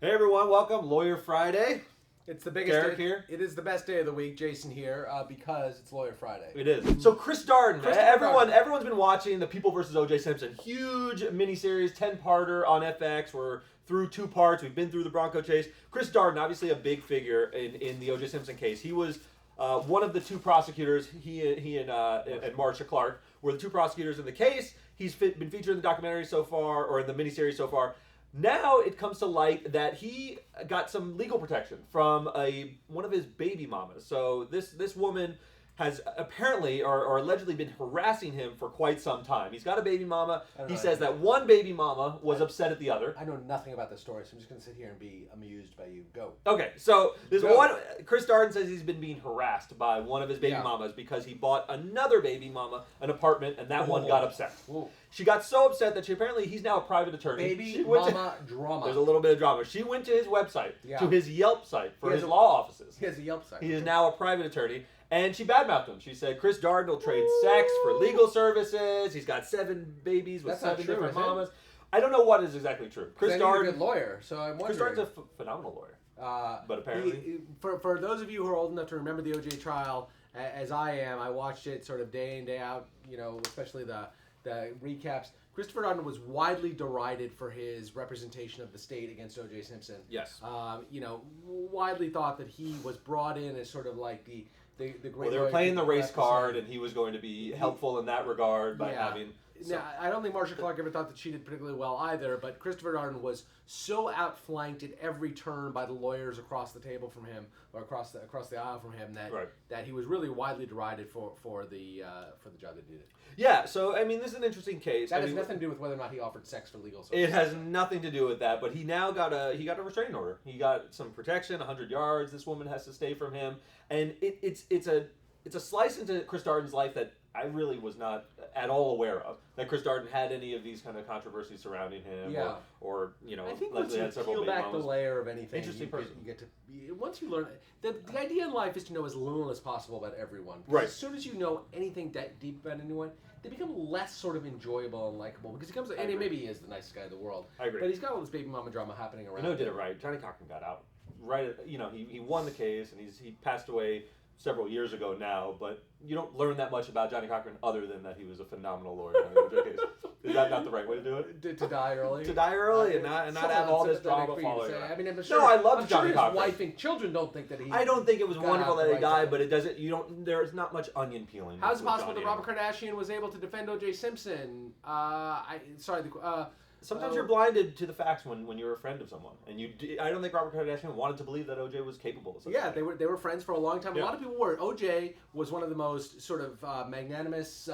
Hey everyone, welcome. Lawyer Friday. It's the biggest Derek day. here. It is the best day of the week. Jason here because it's Lawyer Friday. It is. So Chris Darden. Darden. Everyone's been watching the People versus O.J. Simpson. Huge miniseries, 10-parter on FX. We're through 2 parts. We've been through the Bronco chase. Chris Darden, obviously a big figure in the O.J. Simpson case. He was one of the 2 prosecutors. He and Marsha Clark were the 2 prosecutors in the case. He's been featured in the documentary so far, or in the miniseries so far. Now it comes to light that he got some legal protection from one of his baby mamas. So this woman has apparently or allegedly been harassing him for quite some time. He's got a baby mama. He says that one baby mama was upset at the other. I know nothing about this story, so I'm just going to sit here and be amused by you. Go. Okay, so there's one. Chris Darden says he's been being harassed by one of his baby mamas because he bought another baby mama an apartment, and that one got upset. Ooh. She got so upset that he's now a private attorney. Baby mama drama. There's a little bit of drama. She went to his website, to his Yelp site for his law offices. He has a Yelp site. He is now a private attorney. And she badmouthed him. She said Chris Darden will trade sex for legal services. He's got 7 babies with 7 different mamas. I don't know what is exactly true. Chris Darden, a good lawyer, so I'm wondering. Chris Darden's a phenomenal lawyer. But apparently, for those of you who are old enough to remember the OJ trial, as I am, I watched it sort of day in day out. You know, especially the recaps. Christopher Darden was widely derided for his representation of the state against O.J. Simpson. Yes. Widely thought that he was brought in as sort of like the great. Well, they were playing the race card, and he was going to be helpful in that regard by having. Now, I don't think Marsha Clark ever thought that she did particularly well either, but Christopher Darden was so outflanked at every turn by the lawyers across the table from him, or across the aisle from him, that he was really widely derided for the job that he did. Yeah, so I mean, this is an interesting case. That has nothing to do with whether or not he offered sex for legal services. It has nothing to do with that, but he now got a restraining order. He got some protection, 100 yards. This woman has to stay from him, and it's a slice into Chris Darden's life that I really was not at all aware of. That Chris Darden had any of these kind of controversies surrounding him, or I think once you peel back the layer of anything, interesting person. You get to once you learn the idea in life is to know as little as possible about everyone. Right. As soon as you know anything that deep about anyone, they become less sort of enjoyable and likable because he comes. And maybe he is the nicest guy in the world. I agree. But he's got all this baby mama drama happening around. You know, did it right. Johnny Cochran got out. Right. He won the case, and he passed away several years ago now, but you don't learn that much about Johnny Cochran other than that he was a phenomenal lawyer in the OJ case. Is that not the right way to do it? To die early? To die early and not have all this drama following. I mean, I'm sure, no, I love Johnny his Cochran. wife and children don't think that he. I don't think it was wonderful that he died, but it doesn't. There's not much onion peeling. How is it possible that Robert Kardashian was able to defend O.J. Simpson? Sometimes you're blinded to the facts when you're a friend of someone, and I don't think Robert Kardashian wanted to believe that OJ was capable of something. Yeah, they were friends for a long time. Yeah. A lot of people were. OJ was one of the most sort of magnanimous,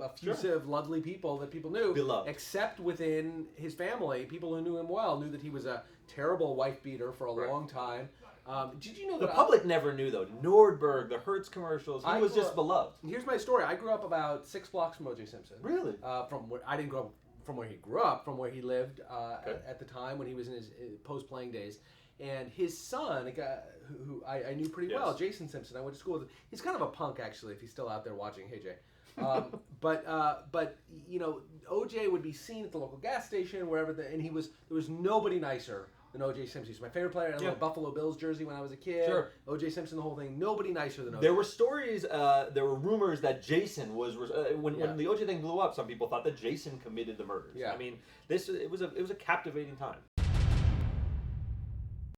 effusive, lovely people that people knew. Beloved. Except within his family, people who knew him well knew that he was a terrible wife beater for a long time. Did you know that the public never knew though? Nordberg, the Hertz commercials, he was just beloved. Here's my story. I grew up about 6 blocks from OJ Simpson. Really? From where I didn't grow up. From where he grew up, from where he lived at the time when he was in his post-playing days. And his son, a guy who I knew pretty well, Jason Simpson, I went to school with him. He's kind of a punk, actually, if he's still out there watching. Hey, Jay. But OJ would be seen at the local gas station, wherever, and there was nobody nicer than O.J. Simpson. He's my favorite player. I had a Buffalo Bills jersey when I was a kid. Sure. O.J. Simpson, the whole thing. Nobody nicer than O.J. There were stories, there were rumors that Jason was when the O.J. thing blew up. Some people thought that Jason committed the murders. Yeah. I mean, it was a captivating time.